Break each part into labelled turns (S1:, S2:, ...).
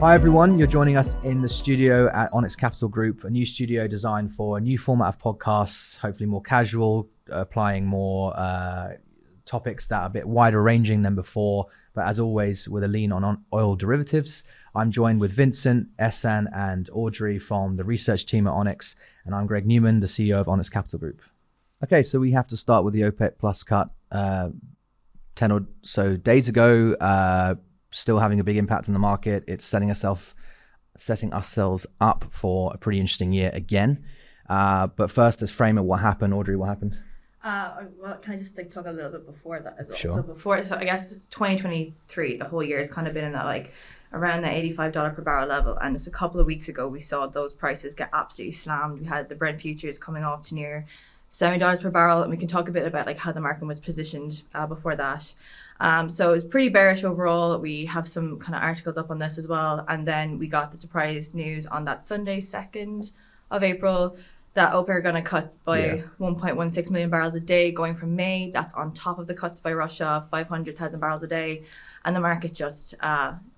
S1: Hi everyone, you're joining us in the studio at Onyx Capital Group, a new studio designed for a new format of podcasts, hopefully more casual, applying more topics that are a bit wider ranging than before, but as always with a lean on oil derivatives. I'm joined with Vincent, Ehsan and Audrey from the research team at Onyx, and I'm Greg Newman, the CEO of Onyx Capital Group. Okay, so we have to start with the OPEC plus cut 10 or so days ago. Still having a big impact on the market. It's setting ourselves up for a pretty interesting year again. But first, let's frame it. What happened, Audrey? What happened?
S2: Well, can I just talk a little bit before that as well?
S1: Sure.
S2: So I guess 2023, the whole year has kind of been in that around the $85 per barrel level, and just a couple of weeks ago we saw those prices get absolutely slammed. We had the Brent futures coming off to near $70 per barrel, and we can talk a bit about how the market was positioned before that. So it was pretty bearish overall. We have some kind of articles up on this as well. And then we got the surprise news on that Sunday, 2nd of April, that OPEC are going to cut by 1.16 million barrels a day going from May. That's on top of the cuts by Russia, 500,000 barrels a day. And the market just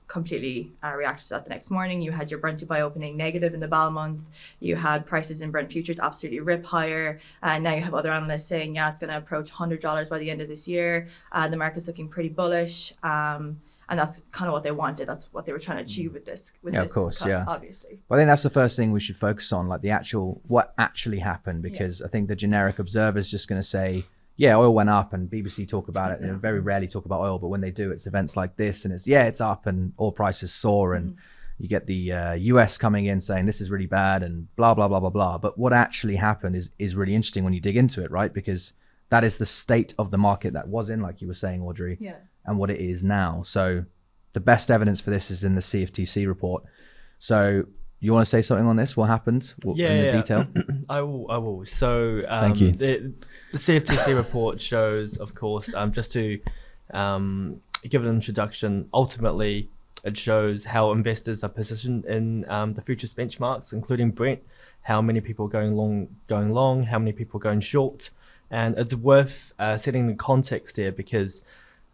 S2: completely reacted to that the next morning. You had your Brent Dubai opening negative in the BAL month. You had prices in Brent futures absolutely rip higher. And now you have other analysts saying, it's going to approach $100 by the end of this year. The market's looking pretty bullish. And that's kind of what they wanted. That's what they were trying to achieve with this.
S1: Of course,
S2: cut, obviously.
S1: Well, I think that's the first thing we should focus on, like what actually happened, because I think the generic observer is just going to say, oil went up, and BBC talk about it. They very rarely talk about oil, but when they do, it's events like this, and it's up, and oil prices soar, and you get the US coming in saying this is really bad, and blah blah blah blah blah. But what actually happened is really interesting when you dig into it, right? Because that is the state of the market that was in, like you were saying, Audrey, and what it is now. So the best evidence for this is in the CFTC report. So you want to say something on this? What happened in the detail?
S3: I will. So
S1: thank you.
S3: The CFTC report shows, of course, just to give an introduction, ultimately it shows how investors are positioned in the futures benchmarks, including Brent, how many people are going long, how many people are going short. And it's worth setting the context here because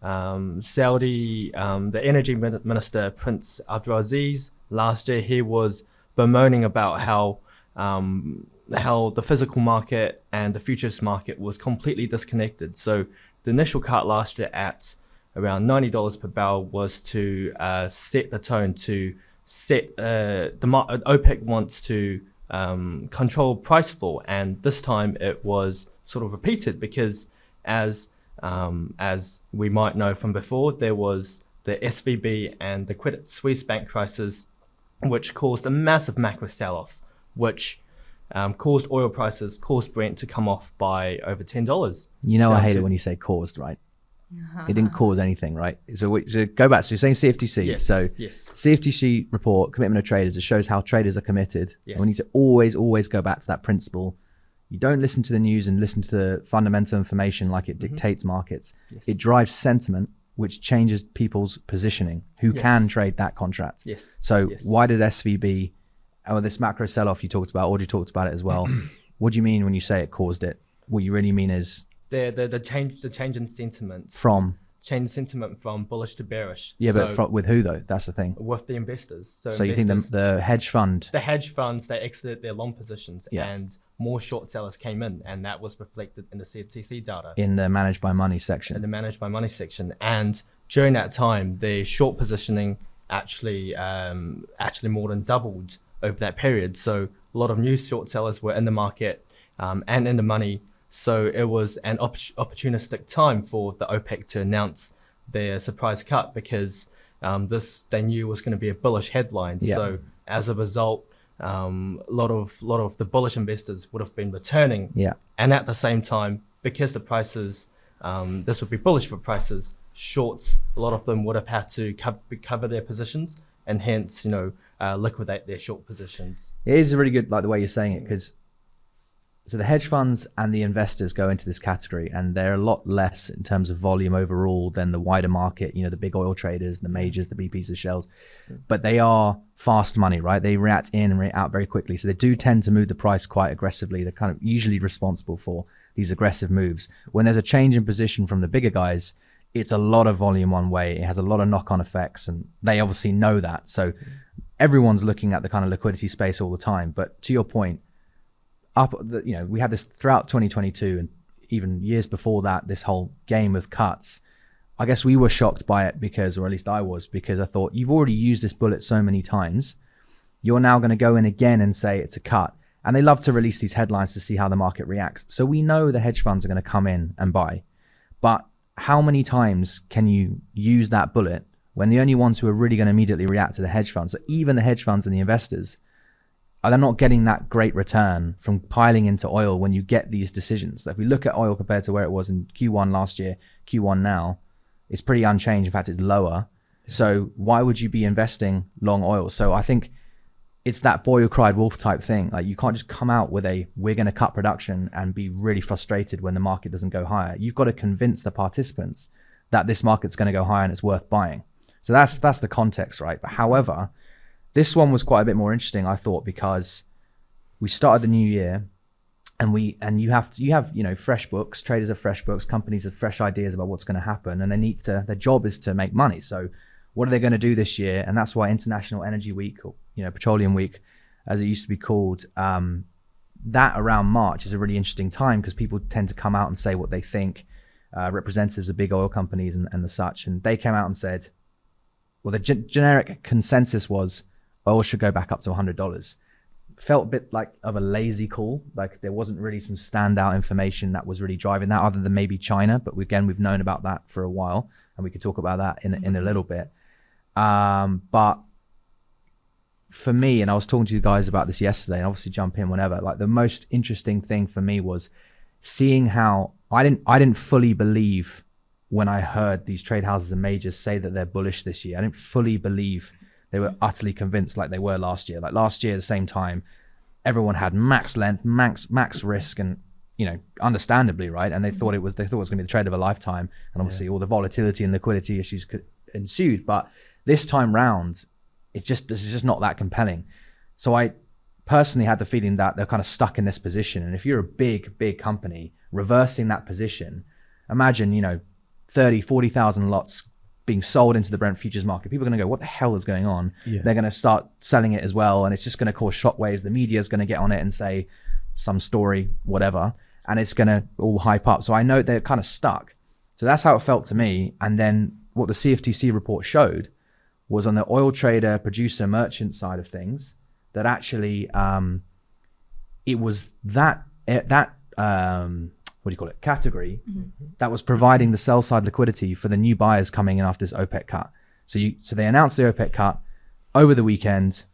S3: Saudi, the energy minister, Prince Abdulaziz, last year he was bemoaning about how the physical market and the futures market was completely disconnected. So the initial cut last year at around $90 per barrel was to set the tone, to set OPEC wants to control price floor, and this time it was sort of repeated because as we might know from before, there was the SVB and the Credit Suisse bank crisis, which caused a massive macro sell-off, which caused oil prices, caused Brent to come off by over $10.
S1: I hate it when you say caused, right? It didn't cause anything, right? So go back. So you're saying CFTC.
S3: Yes.
S1: So CFTC report, commitment of traders, it shows how traders are committed.
S3: Yes.
S1: And we need to always go back to that principle. You don't listen to the news and listen to fundamental information like it dictates markets.
S3: Yes.
S1: It drives sentiment, which changes people's positioning, who can trade that contract. So why does SVB, or this macro sell-off you talked about, Audrey talked about it as well, what do you mean when you say it caused it? What you really mean is
S3: the change in sentiment
S1: from
S3: bullish to bearish.
S1: But with who though? That's the thing.
S3: With the investors.
S1: So you think the hedge fund?
S3: The hedge funds, they exited their long positions and more short sellers came in, and that was reflected in the CFTC data.
S1: In the managed by money section.
S3: And during that time, the short positioning actually more than doubled over that period. So a lot of new short sellers were in the market and in the money. So it was an opportunistic time for the OPEC to announce their surprise cut because this they knew was going to be a bullish headline. So as a result, a lot of the bullish investors would have been returning. And at the same time, because the prices, this would be bullish for prices, shorts, a lot of them would have had to cover their positions and hence, liquidate their short positions.
S1: It is really good, like the way you're saying it, because so the hedge funds and the investors go into this category, and they're a lot less in terms of volume overall than the wider market, the big oil traders, the majors, the BPs, the Shells. But they are fast money, right? They react in and react out very quickly. So they do tend to move the price quite aggressively. They're kind of usually responsible for these aggressive moves. When there's a change in position from the bigger guys, it's a lot of volume one way. It has a lot of knock-on effects, and they obviously know that. So everyone's looking at the kind of liquidity space all the time. But to your point, we had this throughout 2022 and even years before that, this whole game of cuts. I guess we were shocked by it or at least I was, because I thought, you've already used this bullet so many times. You're now going to go in again and say it's a cut. And they love to release these headlines to see how the market reacts. So we know the hedge funds are going to come in and buy. But how many times can you use that bullet when the only ones who are really going to immediately react to the hedge funds, so even the hedge funds and the investors, are they not getting that great return from piling into oil when you get these decisions? If we look at oil compared to where it was in Q1 last year, Q1 now, it's pretty unchanged. In fact, it's lower. So why would you be investing long oil? So I think it's that boy who cried wolf type thing. Like, you can't just come out with we're going to cut production and be really frustrated when the market doesn't go higher. You've got to convince the participants that this market's going to go higher and it's worth buying. So that's the context, right? But however, this one was quite a bit more interesting, I thought, because we started the new year and you have fresh books, traders have fresh books, companies have fresh ideas about what's going to happen, and their job is to make money. So what are they going to do this year? And that's why International Energy Week, or Petroleum Week, as it used to be called, that around March is a really interesting time because people tend to come out and say what they think. Representatives of big oil companies and the such, and they came out and said, well, the generic consensus was oil should go back up to $100. Felt a bit like of a lazy call. Like, there wasn't really some standout information that was really driving that, other than maybe China. But we've known about that for a while, and we could talk about that in a little bit. But for me, and I was talking to you guys about this yesterday, and obviously jump in whenever, like, the most interesting thing for me was seeing how I didn't fully believe when I heard these trade houses and majors say that they're bullish this year. I didn't fully believe they were utterly convinced like they were last year. Like, last year at the same time, everyone had max length, max risk, and understandably, right? And they thought it was going to be the trade of a lifetime, and obviously all the volatility and liquidity issues ensued. But this time round, this is just not that compelling. So I personally had the feeling that they're kind of stuck in this position. And if you're a big company reversing that position, imagine 30, 40,000 lots being sold into the Brent futures market. People are going to go, what the hell is going on? Yeah. They're going to start selling it as well, and it's just going to cause shockwaves. The media is going to get on it and say some story, whatever, and it's going to all hype up. So I know they're kind of stuck. So that's how it felt to me. And then what the CFTC report showed was, on the oil trader, producer, merchant side of things, that actually it was that category that was providing the sell side liquidity for the new buyers coming in after this OPEC cut. So they announced the OPEC cut over the weekend.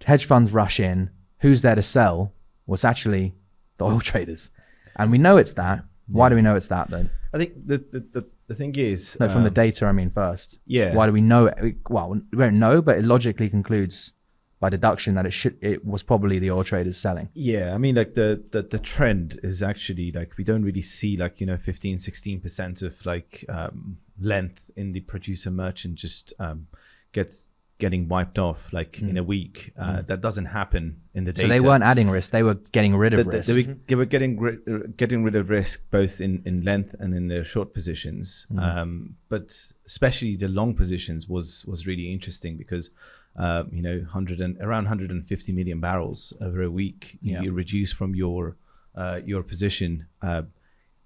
S1: Hedge funds rush in. Who's there to sell? Well, it's actually the oil traders, and we know it's that. Why do we know it's that then?
S4: I think the thing is,
S1: from the data. I mean, first.
S4: Yeah.
S1: Why do we know it? Well, we don't know, but it logically concludes by deduction that it was probably the oil traders selling.
S4: Yeah, I mean, like the trend is actually, like, we don't really see 15-16% of length in the producer merchant just getting wiped off in a week. That doesn't happen in the data.
S1: So they weren't adding risk; they were getting rid of risk.
S4: They were getting rid of risk both in length and in their short positions. But especially the long positions was really interesting because around 150 million barrels over a week you reduce from your position.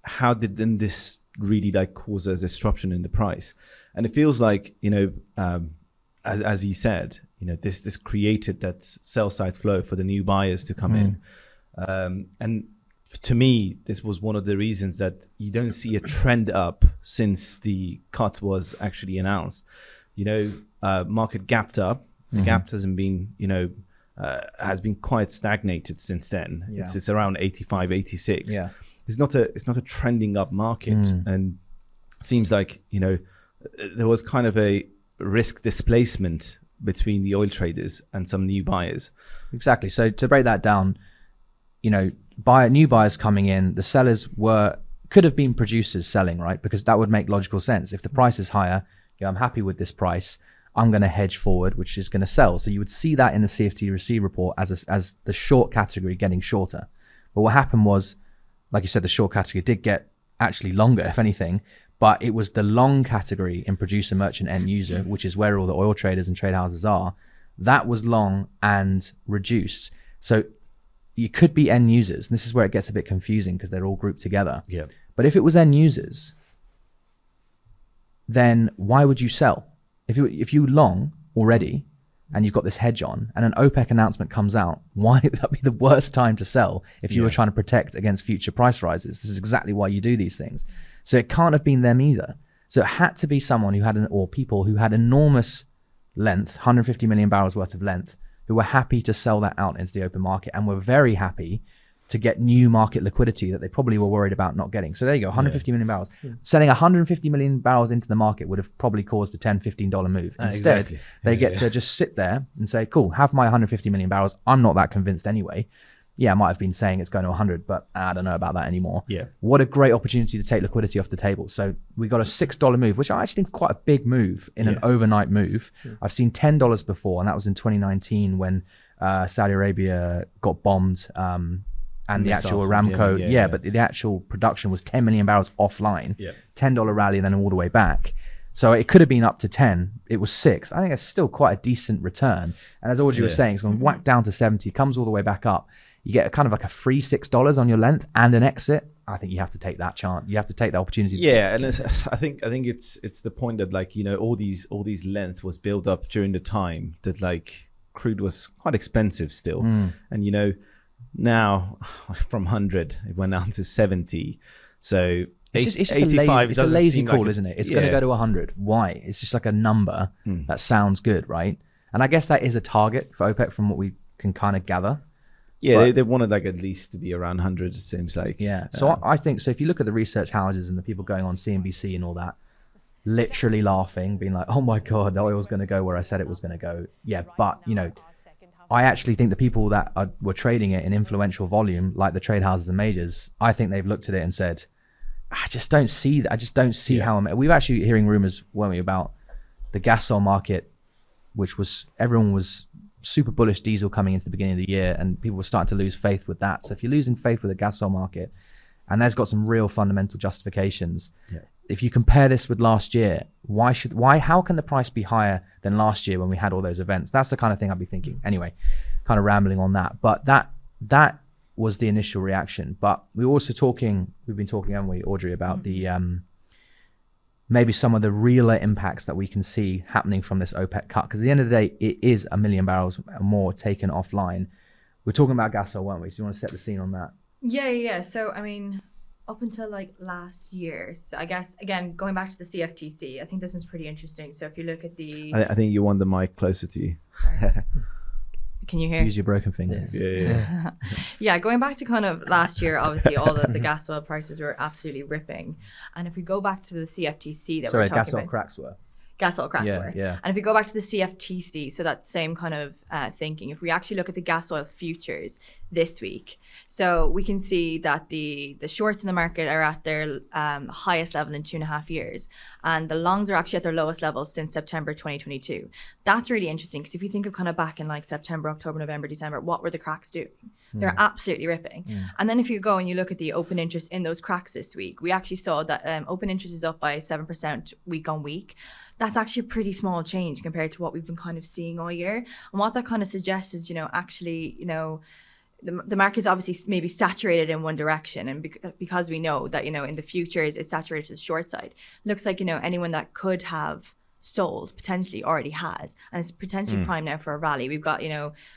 S4: How did then this really cause a disruption in the price? And it feels like as he said, this created that sell side flow for the new buyers to come in. And to me, this was one of the reasons that you don't see a trend up since the cut was actually announced. Market gapped up. The gap hasn't been, has been quite stagnated since then. Yeah. It's around 85, 86. Yeah. It's not a trending up market. And it seems like, there was kind of a risk displacement between the oil traders and some new buyers.
S1: Exactly. So to break that down, new buyers coming in, the sellers could have been producers selling, right? Because that would make logical sense. If the price is higher, I'm happy with this price, I'm going to hedge forward, which is going to sell. So you would see that in the CFTC report as the short category getting shorter. But what happened was, like you said, the short category did get actually longer, if anything, but it was the long category in producer, merchant, end user, which is where all the oil traders and trade houses are. That was long and reduced. So you could be end users. And this is where it gets a bit confusing because they're all grouped together.
S4: Yeah.
S1: But if it was end users, then why would you sell? If you long already and you've got this hedge on and an OPEC announcement comes out, why would that be the worst time to sell if you were trying to protect against future price rises? This is exactly why you do these things. So it can't have been them either. So it had to be someone who had or people who had enormous length, 150 million barrels worth of length, who were happy to sell that out into the open market and were very happy to get new market liquidity that they probably were worried about not getting. So there you go, 150 million barrels. Selling 150 million barrels into the market would have probably caused a $10, $15 move. Instead, they get to just sit there and say, cool, have my 150 million barrels. I'm not that convinced anyway. Yeah, I might have been saying it's going to 100, but I don't know about that anymore.
S4: Yeah.
S1: What a great opportunity to take liquidity off the table. So we got a $6 move, which I actually think is quite a big move in an overnight move. I've seen $10 before, and that was in 2019 when Saudi Arabia got bombed and the actual Aramco, but the actual production was 10 million barrels offline.
S4: Yeah.
S1: $10 rally, then all the way back. So it could have been up to 10. It was 6. I think it's still quite a decent return. And as Audrey was saying, it's going to whack down to 70, comes all the way back up. You get kind of like a free $6 on your length and an exit. I think you have to take that chance. You have to take the opportunity.
S4: And I think it's the point that, like, you know, all these length was built up during the time that, like, crude was quite expensive still, and you know, now from 100 it went down to 70. So
S1: it's just a lazy call, like isn't it? It's going to go to 100. Why? It's just like a number that sounds good, right? And I guess that is a target for OPEC from what we can kind of gather.
S4: Yeah, they wanted like at least to be around 100, it seems like.
S1: Yeah. So I think, so if you look at the research houses and the people going on CNBC and all that, literally laughing, being like, oh my God, the oil's going to go where I said it was going to go. Yeah, but, you know, I actually think the people that were trading it in influential volume, like the trade houses and majors, I think they've looked at it and said, I just don't see that. I just don't see how. We were actually hearing rumors, weren't we, about the gas oil market, which was, everyone was super bullish diesel coming into the beginning of the year, and people were starting to lose faith with that. So if you're losing faith with the gas oil market, and there's got some real fundamental justifications. Yeah. If you compare this with last year, how can the price be higher than last year when we had all those events? That's the kind of thing I'd be thinking. Anyway, kind of rambling on that. But that was the initial reaction. But we've been talking, haven't we, Audrey, about the maybe some of the realer impacts that we can see happening from this OPEC cut. Because at the end of the day, it is 1 million barrels more taken offline. We're talking about gas oil, weren't we? So you want to set the scene on that?
S2: Yeah. So, I mean, up until like last year, so I guess, again, going back to the CFTC, I think this is pretty interesting. So if you look at the...
S4: I think you want the mic closer to you.
S2: Sorry. Can you hear?
S1: Use your broken fingers.
S4: Yeah.
S2: Yeah, going back to kind of last year, obviously all the gas oil prices were absolutely ripping. And if we go back to the CFTC that we're talking about...
S1: gas oil cracks were.
S2: Gas oil cracks were.
S1: Yeah.
S2: And if we go back to the CFTC, so that same kind of thinking, if we actually look at the gas oil futures this week, so we can see that the shorts in the market are at their highest level in 2.5 years, and the longs are actually at their lowest levels since September 2022. That's really interesting, because if you think of kind of back in like September, October, November, December, what were the cracks doing? They're absolutely ripping. And then if you go and you look at the open interest in those cracks this week, we actually saw that open interest is up by 7% week on week. That's actually a pretty small change compared to what we've been kind of seeing all year. And what that kind of suggests is, actually, the market's obviously maybe saturated in one direction. And because we know that, in the futures, it's saturated to the short side. Looks like, anyone that could have sold potentially already has, and it's potentially prime now for a rally. We've got,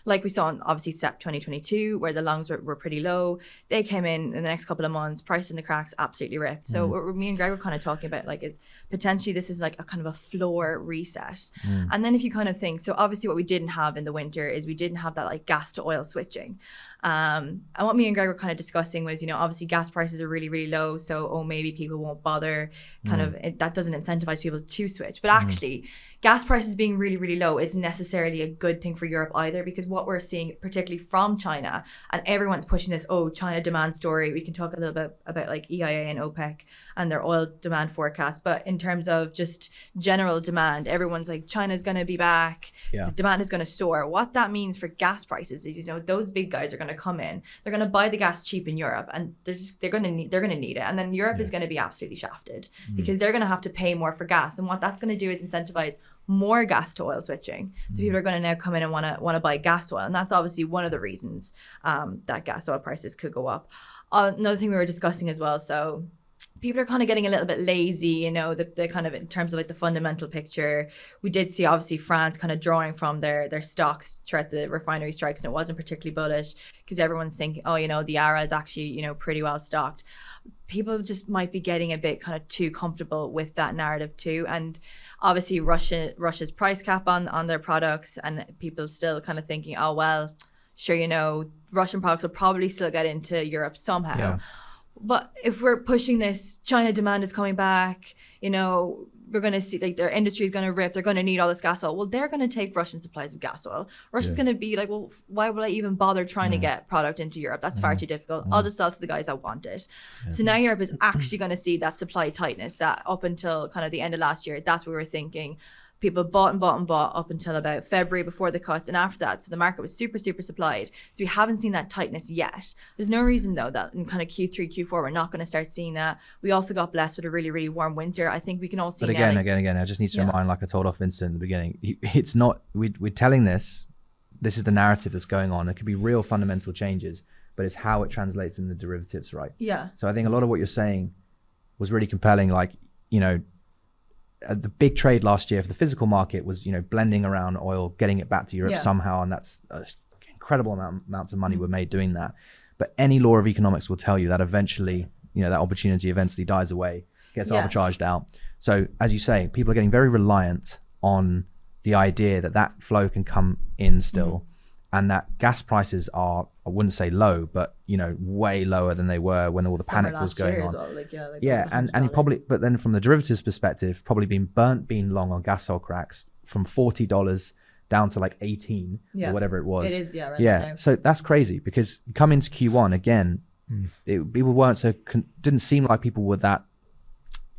S2: like we saw in obviously SEP 2022, where the longs were pretty low. They came in the next couple of months, price in the cracks absolutely ripped. So what me and Greg were kind of talking about, like, is potentially this is like a kind of a floor reset. And then if you kind of think, so obviously what we didn't have in the winter is we didn't have that like gas to oil switching. And what me and Greg were kind of discussing was, obviously gas prices are really, really low. So, maybe people won't bother. Kind of, that doesn't incentivize people to switch. But actually, actually gas prices being really, really low isn't necessarily a good thing for Europe either, because what we're seeing, particularly from China, and everyone's pushing this, China demand story. We can talk a little bit about like EIA and OPEC and their oil demand forecast. But in terms of just general demand, everyone's like, China's going to be back.
S1: Yeah.
S2: The demand is going to soar. What that means for gas prices is, those big guys are going to come in. They're going to buy the gas cheap in Europe, and they're going to need it. And then Europe is going to be absolutely shafted because they're going to have to pay more for gas. And what that's going to do is incentivize more gas to oil switching. So people are going to now come in and want to buy gas oil, and that's obviously one of the reasons that gas oil prices could go up. Another thing we were discussing as well, so people are kind of getting a little bit lazy, the kind of in terms of like the fundamental picture. We did see obviously France kind of drawing from their stocks throughout the refinery strikes, and it wasn't particularly bullish because everyone's thinking, the ARA is actually, pretty well stocked. People just might be getting a bit kind of too comfortable with that narrative too. And obviously Russia's price cap on their products, and people still kind of thinking, sure, Russian products will probably still get into Europe somehow.
S1: Yeah.
S2: But if we're pushing this, China demand is coming back, we're going to see like their industry is going to rip. They're going to need all this gas oil. Well, they're going to take Russian supplies of gas oil. Russia's going to be like, well, why would I even bother trying to get product into Europe? That's far too difficult. I'll just sell to the guys that want it. So now Europe is actually going to see that supply tightness that up until kind of the end of last year, that's what we were thinking. People bought up until about February before the cuts, and after that, so the market was super, super supplied. So we haven't seen that tightness yet. There's no reason though that in kind of Q3, Q4, we're not going to start seeing that. We also got blessed with a really, really warm winter. I think we can all see.
S1: But again, I just need to remind, like I told off Vincent in the beginning, it's not. We're telling this. This is the narrative that's going on. It could be real fundamental changes, but it's how it translates in the derivatives, right?
S2: Yeah.
S1: So I think a lot of what you're saying was really compelling. Like, the big trade last year for the physical market was, blending around oil, getting it back to Europe somehow. And that's incredible amounts of money were made doing that. But any law of economics will tell you that eventually, that opportunity eventually dies away, gets arbitraged out. So as you say, people are getting very reliant on the idea that flow can come in still. And that gas prices are, I wouldn't say low, but way lower than they were when all the panic was going on.
S2: Well.
S1: And you probably, but then from the derivatives perspective, probably been long on gas oil cracks from $40 down to like 18 or whatever it was.
S2: It is, right now.
S1: So that's crazy because you come into Q1 again, people weren't didn't seem like people were that.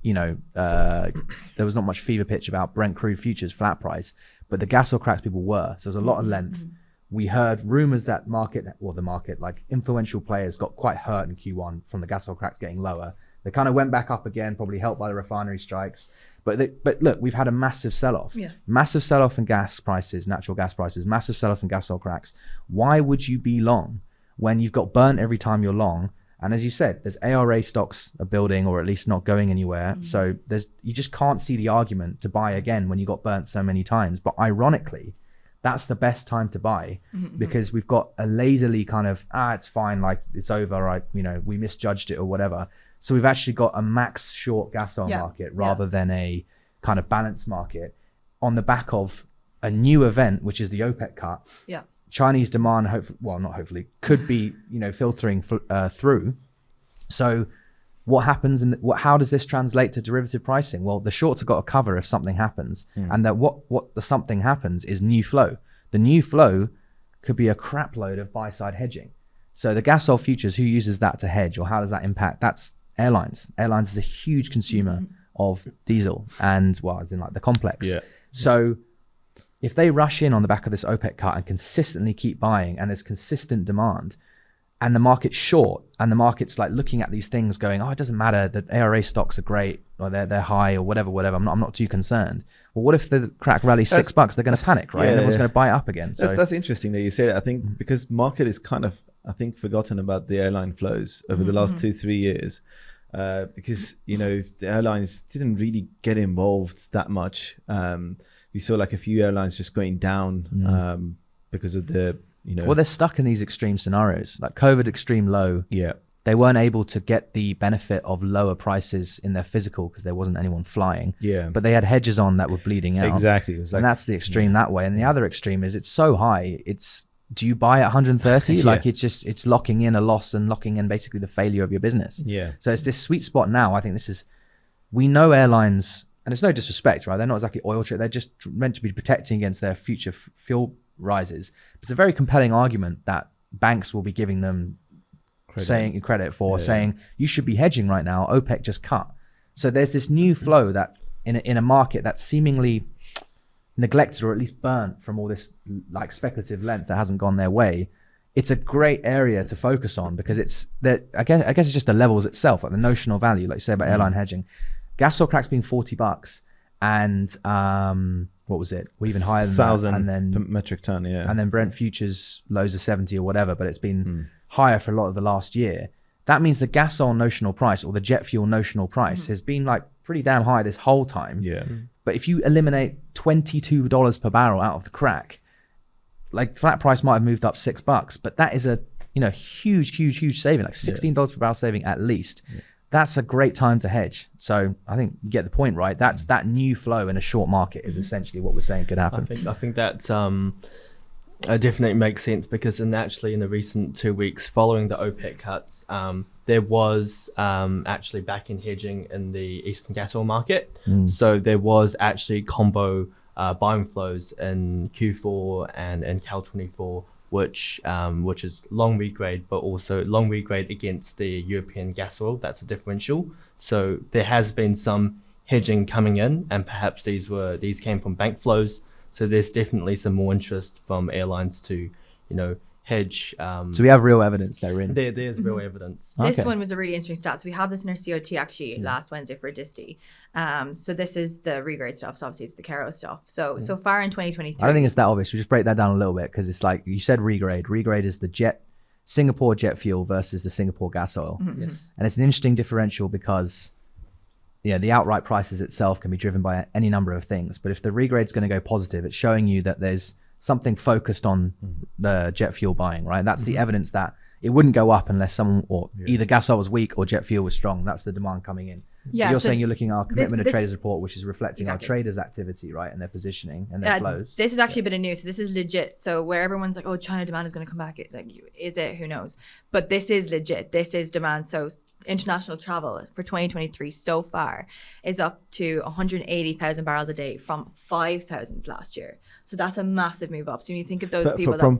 S1: There was not much fever pitch about Brent crude futures flat price, but the gas oil cracks people were. So there's a lot of length. We heard rumors that like influential players got quite hurt in Q1 from the gas oil cracks getting lower. They kind of went back up again, probably helped by the refinery strikes. But look, we've had a massive sell-off. Massive sell-off in gas prices, natural gas prices, massive sell-off in gas oil cracks. Why would you be long when you've got burnt every time you're long? And as you said, there's ARA stocks are building or at least not going anywhere. So you just can't see the argument to buy again when you got burnt so many times. But ironically, that's the best time to buy because we've got a lazily kind of, it's fine, like it's over, we misjudged it or whatever. So we've actually got a max short gas oil market rather than a kind of balanced market on the back of a new event, which is the OPEC cut. Chinese demand, could be, filtering through. So what happens how does this translate to derivative pricing? Well, the shorts have got to cover if something happens, and that what the something happens is new flow. The new flow could be a crap load of buy side hedging. So the gas oil futures, who uses that to hedge, or how does that impact? That's airlines. Airlines is a huge consumer of diesel and as in like the complex. So if they rush in on the back of this OPEC cut and consistently keep buying, and there's consistent demand, and the market's short, and the market's like looking at these things going, it doesn't matter, the ARA stocks are great, or they're high, or whatever, I'm not too concerned. Well, what if the crack rally's $6? They're going to panic, right? And everyone's going to buy it up again. So
S4: that's interesting that you say that. I think because market is kind of, forgotten about the airline flows over the last 2-3 years, because the airlines didn't really get involved that much. We saw like a few airlines just going down because of the
S1: well, they're stuck in these extreme scenarios, like COVID extreme low. They weren't able to get the benefit of lower prices in their physical because there wasn't anyone flying. But they had hedges on that were bleeding out.
S4: Exactly. It was
S1: and that's the extreme that way. And the other extreme is it's so high. Do you buy at 130? Like it's locking in a loss and locking in basically the failure of your business. So it's this sweet spot now. I think we know airlines and it's no disrespect, right? They're not exactly oil trade. They're just meant to be protecting against their future fuel rises. It's a very compelling argument that banks will be giving them credit for saying you should be hedging right now. OPEC just cut. So there's this new flow that in a market that's seemingly neglected or at least burnt from all this like speculative length that hasn't gone their way. It's a great area to focus on because it's that I guess it's just the levels itself, like the notional value, like you say about airline hedging. Gas oil cracks being $40 and what was it? Well, even higher than
S4: 1,000
S1: that. And then
S4: metric ton,
S1: and then Brent futures lows of 70 or whatever, but it's been higher for a lot of the last year. That means the gas oil notional price or the jet fuel notional price has been like pretty damn high this whole time.
S4: Yeah.
S1: But if you eliminate $22 per barrel out of the crack, like flat price might have moved up $6, but that is a huge saving, like $16 per barrel saving at least. Yeah. That's a great time to hedge. So I think you get the point, right? That's that new flow in a short market is essentially what we're saying could happen.
S3: I think that's definitely makes sense because actually in the recent 2 weeks following the OPEC cuts, there was actually back in hedging in the Eastern gas oil market. So there was actually combo buying flows in Q4 and in Cal 24, which is long regrade, but also long regrade against the European gas oil. That's a differential. So there has been some hedging coming in, and perhaps these came from bank flows. So there's definitely some more interest from airlines to, hedge.
S1: So we have real evidence they're in.
S3: There's real evidence.
S2: This one was a really interesting stat. So we have this in our COT actually last Wednesday for Disti. So this is the regrade stuff. So obviously it's the Caro stuff. So far in 2023.
S1: I don't think it's that obvious. We just break that down a little bit because it's like you said regrade. Regrade is the Singapore jet fuel versus the Singapore gas oil.
S3: Yes.
S1: And it's an interesting differential because the outright prices itself can be driven by any number of things. But if the regrade is going to go positive, it's showing you that there's something focused on the jet fuel buying, right? That's the evidence that it wouldn't go up unless either gas oil was weak or jet fuel was strong. That's the demand coming in.
S2: Yeah,
S1: but you're saying you're looking at our commitment of traders report, which is reflecting our traders' activity, right? And their positioning and their flows.
S2: This is actually a bit of news. So this is legit. So where everyone's like, oh, China demand is going to come back. Is it? Who knows? But this is legit. This is demand. So international travel for 2023 so far is up to 180,000 barrels a day from 5,000 last year. So that's a massive move up. So when you think of those people
S4: from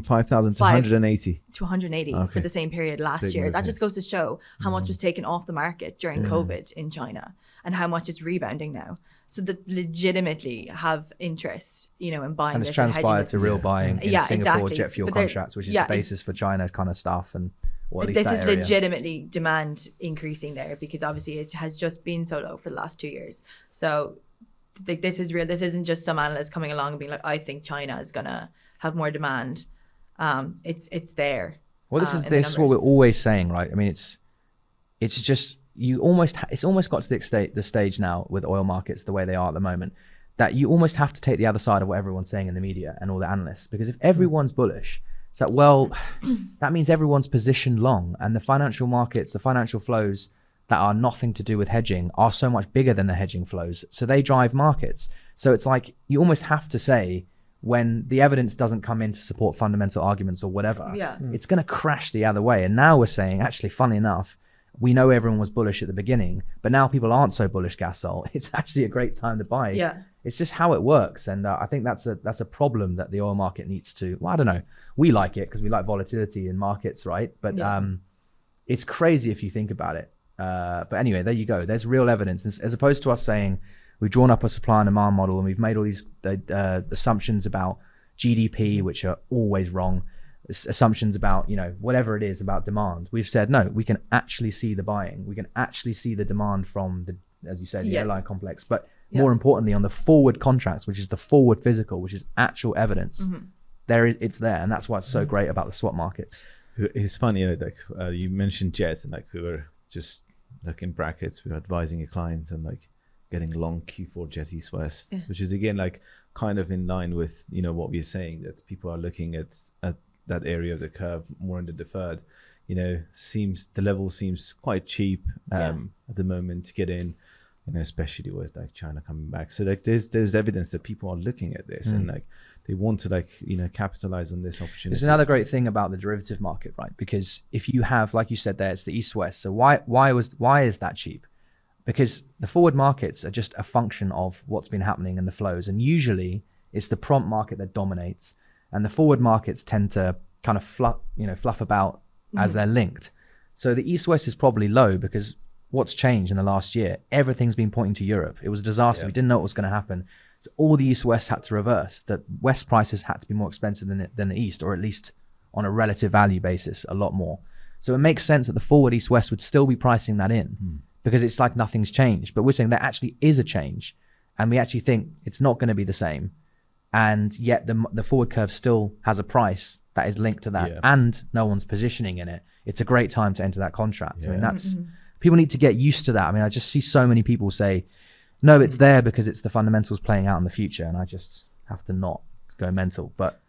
S4: 5,000 to 180
S2: to 180 for the same period last year, that just goes to show how much was taken off the market during COVID in China and how much it's rebounding now. So that legitimately have interest, in buying
S1: and
S2: this.
S1: It's transpired to real buying in Singapore jet fuel contracts, which is the basis for China kind of stuff. And
S2: this is legitimately demand increasing there because obviously it has just been so low for the last 2 years. So this is real. This isn't just some analyst coming along and being like, I think China is going to have more demand. It's there.
S1: Well, this is what we're always saying, right? I mean, it's just it's almost got to the stage now with oil markets the way they are at the moment that you almost have to take the other side of what everyone's saying in the media and all the analysts, because if everyone's bullish, it's like, well, that means everyone's positioned long, and the financial markets, the financial flows that are nothing to do with hedging are so much bigger than the hedging flows, so they drive markets. So it's like you almost have to say, when the evidence doesn't come in to support fundamental arguments or whatever, it's going to crash the other way. And now we're saying, actually, funnily enough, we know everyone was bullish at the beginning, but now people aren't so bullish gas oil. It's actually a great time to buy.
S2: Yeah.
S1: It's just how it works. And I think that's a problem that the oil market needs to, I don't know. We like it because we like volatility in markets, right? But it's crazy if you think about it. But anyway, there you go. There's real evidence. As opposed to us saying, we've drawn up a supply and demand model and we've made all these assumptions about GDP, which are always wrong. Assumptions about, whatever it is about demand. We've said, no, we can actually see the buying. We can actually see the demand from as you said, the airline complex. But more importantly, on the forward contracts, which is the forward physical, which is actual evidence, it's there. And that's what's so great about the swap markets.
S4: It's funny, you mentioned jet, and we were just in brackets, we were advising a client and getting long Q4 jet east west, which is again kind of in line with what we're saying, that people are looking at that area of the curve more in the deferred. The level seems quite cheap at the moment to get in, especially with China coming back. So there's evidence that people are looking at this and they want to capitalize on this opportunity.
S1: It's another great thing about the derivative market, right? Because if you have, like you said there, it's the east-west. So why is that cheap? because the forward markets are just a function of what's been happening in the flows. And usually it's the prompt market that dominates, and the forward markets tend to kind of fluff about as they're linked. So the East-West is probably low because what's changed in the last year? Everything's been pointing to Europe. It was a disaster. We didn't know what was going to happen. So all the East-West had to reverse. The West prices had to be more expensive than the East, or at least on a relative value basis, a lot more. So it makes sense that the forward East-West would still be pricing that in because it's like nothing's changed. But we're saying there actually is a change, and we actually think it's not going to be the same. And yet the forward curve still has a price that is linked to that, and no one's positioning in it. It's a great time to enter that contract. I mean, that's people need to get used to that. I mean, I just see so many people say, no, it's there because it's the fundamentals playing out in the future, and I just have to not go mental. But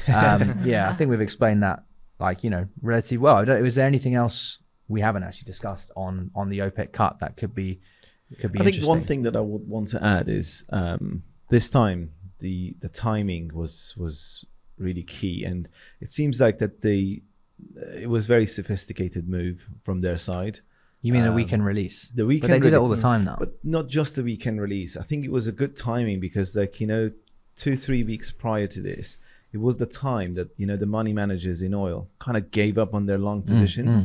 S1: I think we've explained that relatively well. Was there anything else we haven't actually discussed on the OPEC cut that could be interesting?
S4: I think one thing that I would want to add is this time the timing was really key, and it seems like that it was very sophisticated move from their side.
S1: You mean the weekend release?
S4: The weekend,
S1: but they do that all the time now.
S4: But not just the weekend release. I think it was a good timing because 2-3 weeks prior to this, it was the time that the money managers in oil kind of gave up on their long positions.
S1: So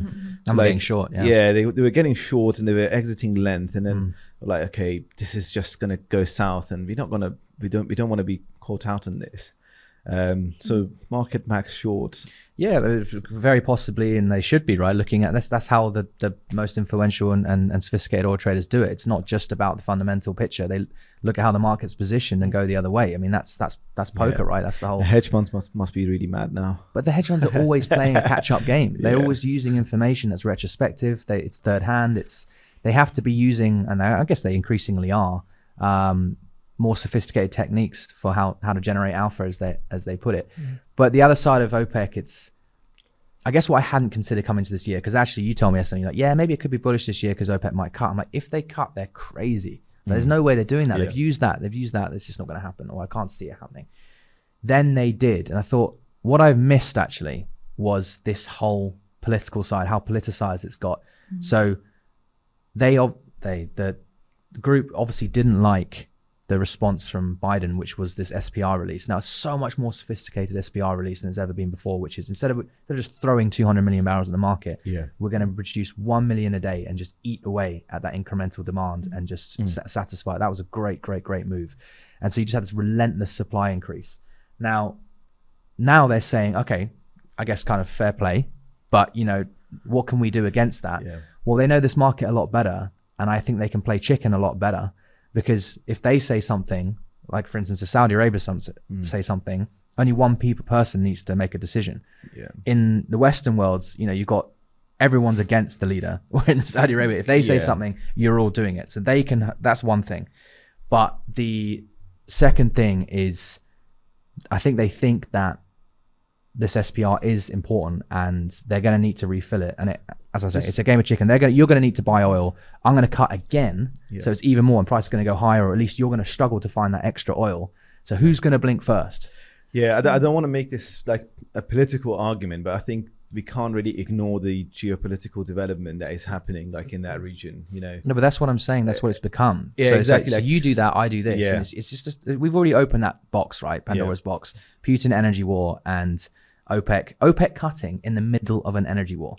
S1: I'm getting short.
S4: They were getting short and they were exiting length, and then okay, this is just going to go south, and we don't want to be caught out on this. So market max short.
S1: Yeah, very possibly, and they should be, right? Looking at this, that's how the most influential and sophisticated oil traders do it. It's not just about the fundamental picture. They look at how the market's positioned and go the other way. I mean, that's poker, right? That's the whole.
S4: The hedge funds must be really mad now.
S1: But the hedge funds are always playing a catch-up game. They're always using information that's retrospective. It's third hand. They have to be using, and I guess they increasingly are, more sophisticated techniques for how to generate alpha, as they put it. But the other side of OPEC, it's, I guess, what I hadn't considered coming to this year, because actually you told me yesterday, you're like, yeah, maybe it could be bullish this year because OPEC might cut. I'm like, if they cut, they're crazy. There's no way they're doing that. They've used that. It's just not going to happen, or I can't see it happening. Then they did, and I thought what I've missed actually was this whole political side, how politicized it's got. So the group obviously didn't like the response from Biden, which was this SPR release. Now, it's so much more sophisticated SPR release than it's ever been before, which is instead of just throwing 200 million barrels at the market, we're going to produce 1 million a day and just eat away at that incremental demand and just satisfy it. That was a great move. And so you just had this relentless supply increase. Now they're saying, okay, I guess kind of fair play, but what can we do against that? Well, they know this market a lot better, and I think they can play chicken a lot better. Because if they say something, like for instance, if Saudi Arabia say something, only one person needs to make a decision. In the Western worlds, you've got everyone's against the leader. In Saudi Arabia, if they say something, you're all doing it. So they can. That's one thing. But the second thing is, I think they think that this SPR is important, and they're going to need to refill it. And as I say, it's a game of chicken. You're going to need to buy oil. I'm going to cut again, so it's even more, and price is going to go higher, or at least you're going to struggle to find that extra oil. So who's going to blink first?
S4: I don't want to make this like a political argument, but I think we can't really ignore the geopolitical development that is happening, like in that region. No,
S1: but that's what I'm saying. That's what it's become.
S4: So exactly.
S1: So you do that, I do this. And it's just we've already opened that box, right? Pandora's box. Putin energy war and OPEC cutting in the middle of an energy war.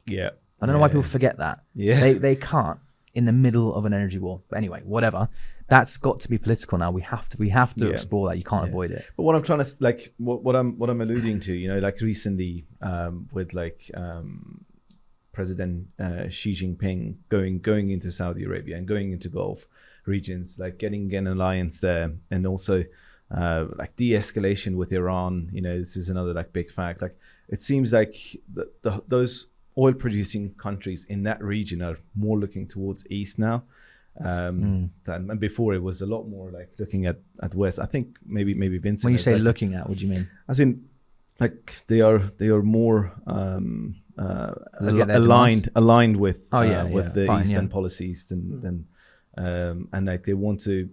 S1: I don't know why people forget that. They can't in the middle of an energy war. But anyway, whatever. That's got to be political now. We have to explore that. You can't avoid it.
S4: But what I'm trying to what I'm alluding to, like recently with President Xi Jinping going into Saudi Arabia and going into Gulf regions, like getting an alliance there, and also like de-escalation with Iran. This is another big fact. Like it seems like those oil producing countries in that region are more looking towards east now than before. It was a lot more like looking at west. I think maybe Vincent,
S1: when you say looking at, what do you mean?
S4: As in like they are more aligned with the eastern policies than and like they want to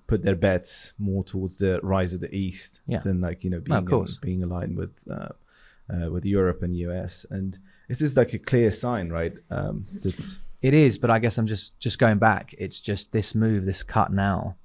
S4: put their bets more towards the rise of the east than being aligned with Europe and US. And this is like a clear sign, right?
S1: It is, but I guess I'm just going back. It's just this move, this cut now,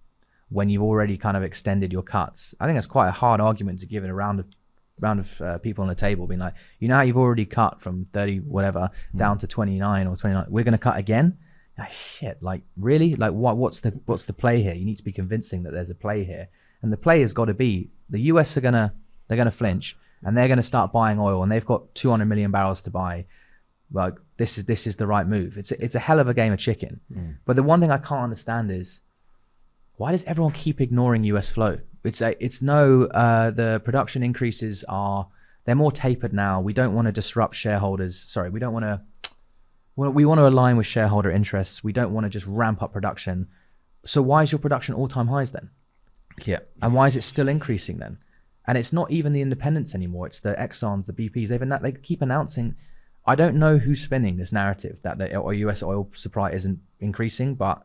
S1: when you've already kind of extended your cuts. I think that's quite a hard argument to give in a round of people on the table, being like, you know how you've already cut from 30 whatever down to 29 or 29. We're going to cut again. Like, shit, like really? Like what's the play here? You need to be convincing that there's a play here, and the play has got to be the US they're gonna flinch and they're gonna start buying oil, and they've got 200 million barrels to buy. Like this is the right move. It's a hell of a game of chicken. But the one thing I can't understand is why does everyone keep ignoring US flow? The production increases they're more tapered now. We don't want to disrupt shareholders. Sorry, we want to align with shareholder interests. We don't want to just ramp up production. So why is your production all-time highs then?
S4: Yeah.
S1: And why is it still increasing then? And it's not even the independents anymore. It's the Exxons, the BPs. They keep announcing. I don't know who's spinning this narrative that the US oil supply isn't increasing, but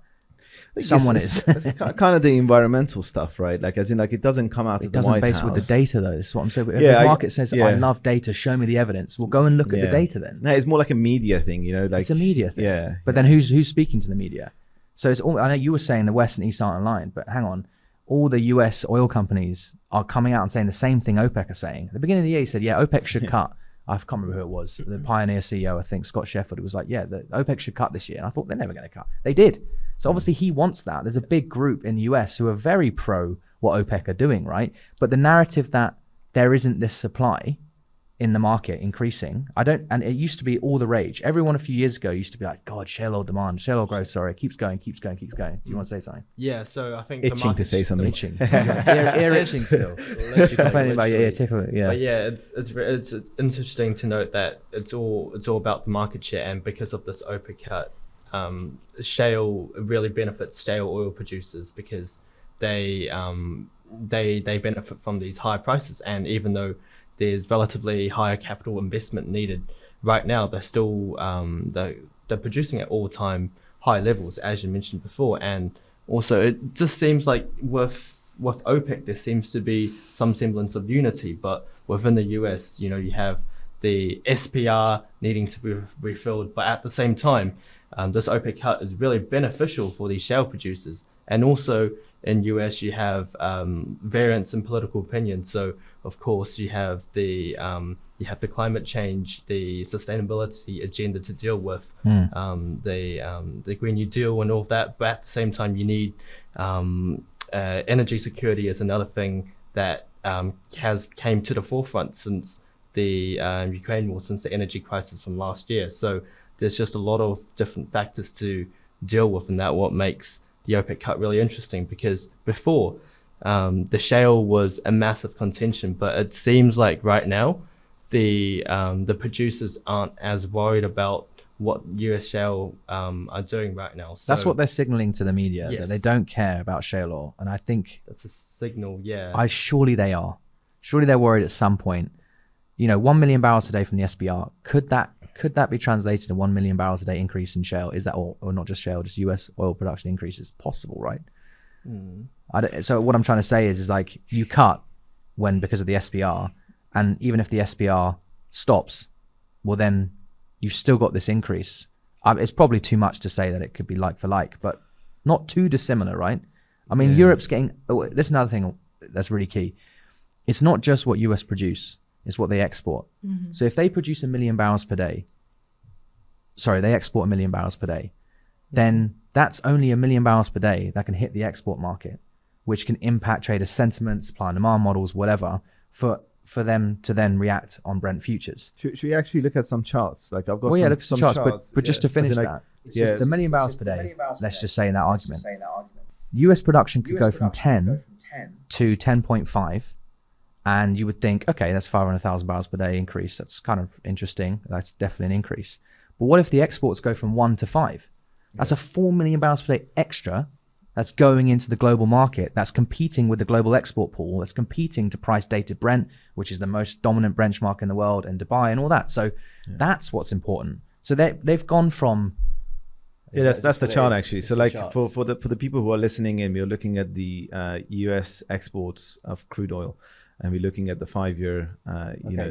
S1: someone is.
S4: It's kind of the environmental stuff, right? Like as in, like it doesn't come out of the White House.
S1: It doesn't base with the data though. That's what I'm saying. If the market says, I love data, show me the evidence. Well, go and look at the data then.
S4: No, it's more like a media thing, you know. Like
S1: it's a media thing.
S4: Yeah.
S1: But then who's speaking to the media? So it's all. I know you were saying the West and East aren't aligned, but hang on. All the US oil companies are coming out and saying the same thing OPEC are saying. At the beginning of the year, he said, OPEC should cut. I can't remember who it was. The Pioneer CEO, I think, Scott Sheffield, was like, the OPEC should cut this year. And I thought they're never going to cut. They did. So obviously he wants that. There's a big group in the US who are very pro what OPEC are doing, right? But the narrative that there isn't this supply in the market increasing, and it used to be all the rage. Everyone a few years ago used to be like, God, shale oil growth, keeps going. Do you want to say something?
S3: Yeah, so I think
S4: itching to say something.
S1: Itching. ear itching still. You're complaining about your ear tickle. Yeah.
S3: But yeah, it's interesting to note that it's all about the market share, and because of this OPEC cut, shale really benefits shale oil producers because they benefit from these high prices, and even though there's relatively higher capital investment needed right now, they're still they're producing at all-time high levels, as you mentioned before. And also it just seems like with OPEC there seems to be some semblance of unity, but within the US, you have the SPR needing to be refilled, but at the same time this OPEC cut is really beneficial for these shale producers. And also in US you have variance in political opinion. So of course you have the climate change, the sustainability agenda to deal with, the Green New Deal and all of that. But at the same time you need energy security is another thing that came to the forefront since the Ukraine war, since the energy crisis from last year. So there's just a lot of different factors to deal with, and that what makes the OPEC cut really interesting, because before the shale was a massive contention, but it seems like right now the producers aren't as worried about what US shale are doing right now. So
S1: that's what they're signaling to the media,
S3: yes,
S1: that they don't care about shale oil. And I think
S3: that's a signal.
S1: Surely they are. Surely they're worried at some point. 1 million barrels a day from the SPR, could that be translated to 1 million barrels a day increase in shale? Is that or not just shale, just US oil production increase is possible, right? So what I'm trying to say is like you cut because of the SPR, and even if the SPR stops, well then you've still got this increase. It's probably too much to say that it could be like for like, but not too dissimilar, right? I mean, Europe's getting. This is another thing that's really key. It's not just what US produce; it's what they export. So if they produce 1 million barrels per day, they export 1 million barrels per day, then that's only 1 million barrels per day that can hit the export market, which can impact trader sentiment, supply and demand models, whatever, for them to then react on Brent futures.
S4: Should we actually look at some charts? Like I've got
S1: look at some charts, but just to finish that, just the 1 million barrels per day, let's just say in that argument, US production could go from 10 to 10.5, and you would think, okay, that's 500,000 barrels per day increase. That's kind of interesting. That's definitely an increase. But what if the exports go from 1 to 5? That's a 4 million barrels per day extra that's going into the global market, that's competing with the global export pool, that's competing to price dated Brent, which is the most dominant benchmark in the world, and Dubai and all that. So that's what's important. So they've gone from...
S4: that's the chart actually. So like for the people who are listening in, we're looking at the US exports of crude oil. and we're looking at the 5-year,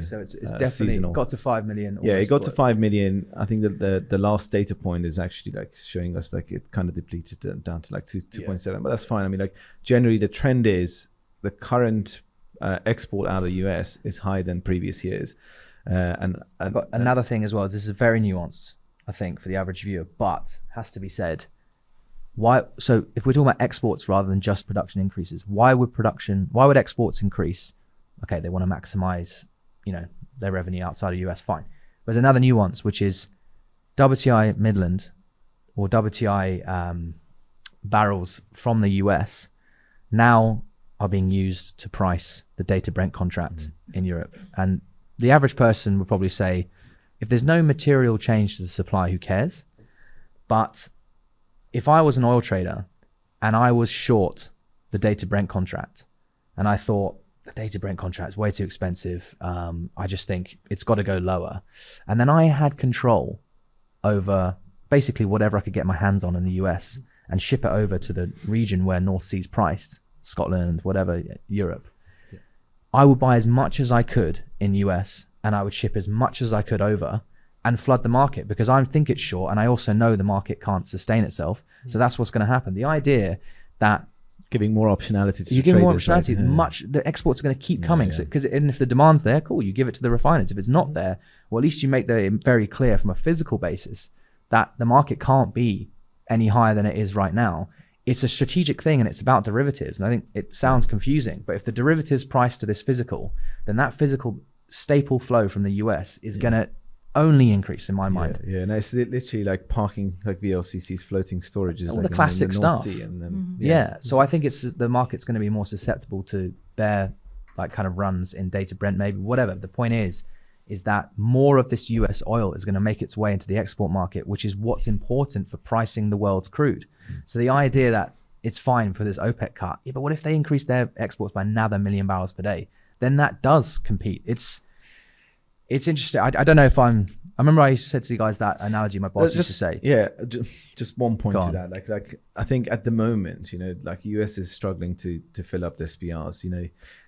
S1: so it's definitely
S4: seasonal.
S1: got to 5 million.
S4: Yeah, it
S1: almost,
S4: got to 5 million. I think that the last data point is actually like showing us like it kind of depleted down to like 2.7, but that's fine. I mean, like generally the trend is the current export out of the US is higher than previous years. And
S1: But another thing as well, this is very nuanced, I think, for the average viewer, but has to be said. Why? So if we're talking about exports rather than just production increases, why would exports increase? Okay, they want to maximize, their revenue outside of US, fine. There's another nuance, which is WTI Midland or WTI barrels from the US now are being used to price the Dated Brent contract in Europe. And the average person would probably say, if there's no material change to the supply, who cares? But if I was an oil trader and I was short the Dated Brent contract and I thought the Dated Brent contract is way too expensive, I just think it's got to go lower. And then I had control over basically whatever I could get my hands on in the US and ship it over to the region where North Sea's priced, Scotland, whatever, Europe. Yeah. I would buy as much as I could in US and I would ship as much as I could over and flood the market because I think it's short and I also know the market can't sustain itself. So that's what's going to happen. The idea that
S4: giving more optionality to
S1: you give more
S4: traders,
S1: optionality, the exports are going to keep coming. So, because if the demand's there, cool, you give it to the refiners. If it's not there, well, at least you make it very clear from a physical basis that the market can't be any higher than it is right now. It's a strategic thing and it's about derivatives. And I think it sounds confusing, but if the derivatives price to this physical, then that physical staple flow from the US is going to only increase in my mind.
S4: Yeah, and it's literally like parking like VLCC's floating storage is
S1: all
S4: like
S1: the classic stuff.
S4: And then,
S1: So I think the market's going to be more susceptible to bear like kind of runs in Dated Brent, maybe whatever. The point is that more of this US oil is going to make its way into the export market, which is what's important for pricing the world's crude. So the idea that it's fine for this OPEC cut, but what if they increase their exports by another 1 million barrels per day? Then that does compete. It's interesting. I don't know if I remember I said to you guys that analogy my boss used to say.
S4: Yeah, just one point to that. Like I think at the moment, like US is struggling to fill up the SPRs.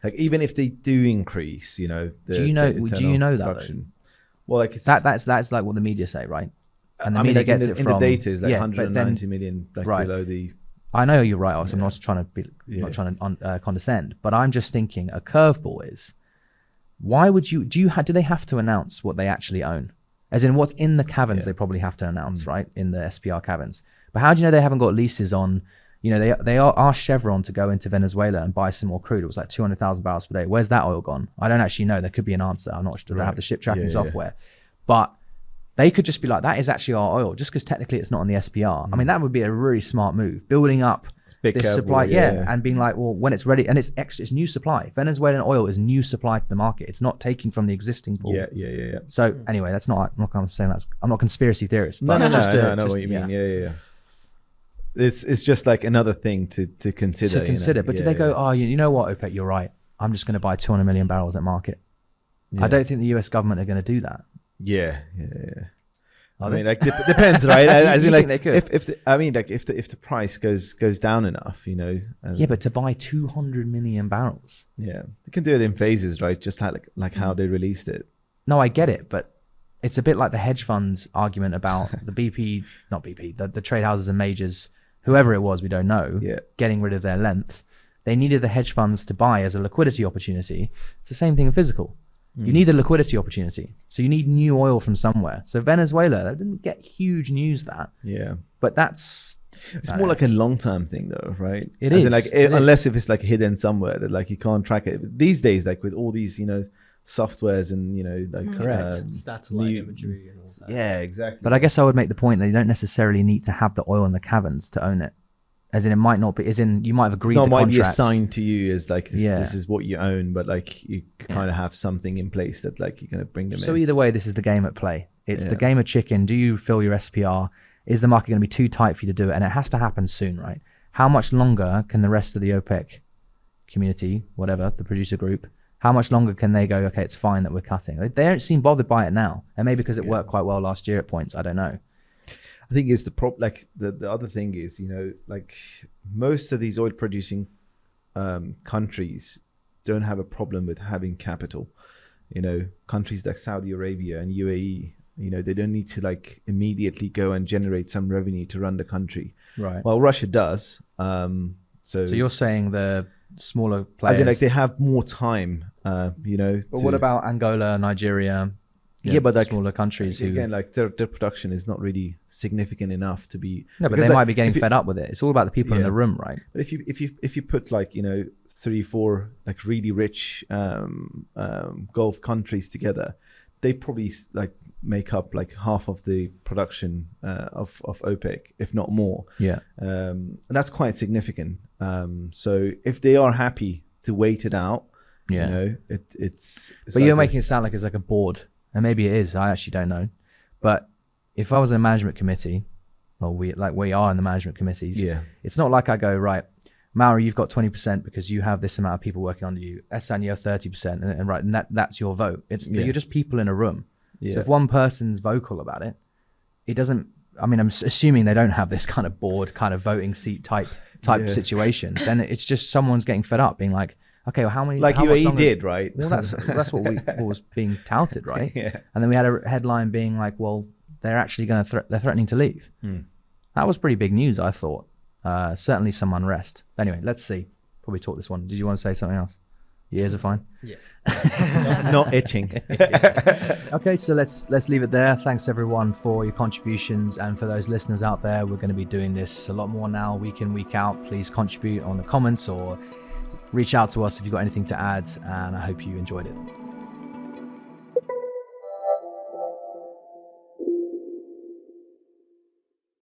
S4: Like even if they do increase, do you know
S1: that
S4: production,
S1: though?
S4: Well, like it's
S1: that's like what the media say, right? And the media
S4: like
S1: gets
S4: in
S1: it from
S4: the data is like 190 million below the.
S1: I know you're right, Os. I'm not trying to condescend, but I'm just thinking a curveball is. Why would do they have to announce what they actually own? As in what's in the caverns, they probably have to announce, right? In the SPR caverns. But how do you know they haven't got leases on, they asked Chevron to go into Venezuela and buy some more crude. It was like 200,000 barrels per day. Where's that oil gone? I don't actually know. There could be an answer. I'm not sure. They have the ship tracking software. But they could just be like, that is actually our oil, just because technically it's not on the SPR. I mean, that would be a really smart move. Building up this supply, and being like, well, when it's ready, and it's new supply. Venezuelan oil is new supply to the market. It's not taking from the existing pool.
S4: Yeah.
S1: So anyway, I'm not saying I'm not conspiracy theorist. But
S4: I know what you mean. Yeah. It's just like another thing to consider.
S1: But do they go, oh, you know what, OPEC, you're right. I'm just going to buy 200 million barrels at market. I don't think the US government are going to do that.
S4: Yeah. I mean, like depends, right? As in, like
S1: they could?
S4: if the price goes down enough,
S1: but to buy 200 million barrels,
S4: they can do it in phases, right? Just like how they released it.
S1: No, I get it, but it's a bit like the hedge funds argument about the the trade houses and majors, whoever it was, we don't know, getting rid of their length. They needed the hedge funds to buy as a liquidity opportunity. It's the same thing in physical. You need a liquidity opportunity. So you need new oil from somewhere. So Venezuela, they didn't get huge news that.
S4: Yeah.
S1: But it's
S4: more like a long-term thing though, right?
S1: It is.
S4: Unless if it's like hidden somewhere that like you can't track it. These days, like with all these, softwares and,
S1: correct.
S3: Satellite imagery and all that.
S4: Yeah, exactly.
S1: But I guess I would make the point that you don't necessarily need to have the oil in the caverns to own it. As in, it might not be. As in, you might have agreed.
S4: It might
S1: be
S4: assigned to you as like this is what you own, but like you kind of have something in place that like you're going to bring them in.
S1: So either way, this is the game at play. It's the game of chicken. Do you fill your SPR? Is the market going to be too tight for you to do it? And it has to happen soon, right? How much longer can the rest of the OPEC community, whatever, the producer group, how much longer can they go, okay, it's fine that we're cutting? They don't seem bothered by it now. And maybe because it worked quite well last year at points. I don't know.
S4: I think it's the other thing is, like most of these oil producing countries don't have a problem with having capital. You know, countries like Saudi Arabia and UAE, you know, they don't need to like immediately go and generate some revenue to run the country.
S1: Right.
S4: Well, Russia does. So
S1: you're saying the smaller players.
S4: as in, like, they have more time, you know.
S1: But what about Angola, Nigeria?
S4: Yeah, but like
S1: smaller countries who
S4: again, like their production is not really significant enough to be.
S1: No, but
S4: because,
S1: they
S4: like,
S1: might be getting
S4: if you-
S1: fed up with it. It's all about the people in
S4: Yeah.
S1: the room, right?
S4: But if you put like, you know, 3-4 like really rich Gulf countries together, they probably like make up like half of the production of OPEC, if not more.
S1: Yeah.
S4: And that's quite significant. So if they are happy to wait it out,
S1: Yeah.
S4: you know, it's
S1: But
S4: like
S1: you're making it sound like it's like a board, and maybe it is. I actually don't know. But if I was in a management committee, well, we are in the management committees.
S4: Yeah.
S1: It's not like I go, right, Mauro, you've got 20% because you have this amount of people working under you. Ehsan, you have 30%, and right, and that's your vote. It's
S4: Yeah.
S1: you're just people in a room.
S4: Yeah.
S1: So if one person's vocal about it, it doesn't. I mean, I'm assuming they don't have this kind of board, kind of voting seat type
S4: Yeah.
S1: situation. Then it's just someone's getting fed up, being like, okay, well, how much
S4: UAE
S1: longer?
S4: did, right?
S1: Well, that's what was being touted, right?
S4: Yeah.
S1: And then we had a headline being like, well, they're actually going to they're threatening to leave. That was pretty big news, I thought. Certainly some unrest. Anyway, let's see. Probably talk this one. Did you want to say something else? Your ears are fine.
S3: Yeah.
S4: Not itching.
S1: Okay, so let's leave it there. Thanks everyone for your contributions, and for those listeners out there, we're going to be doing this a lot more now, week in, week out. Please contribute on the comments or reach out to us if you've got anything to add, and I hope you enjoyed it.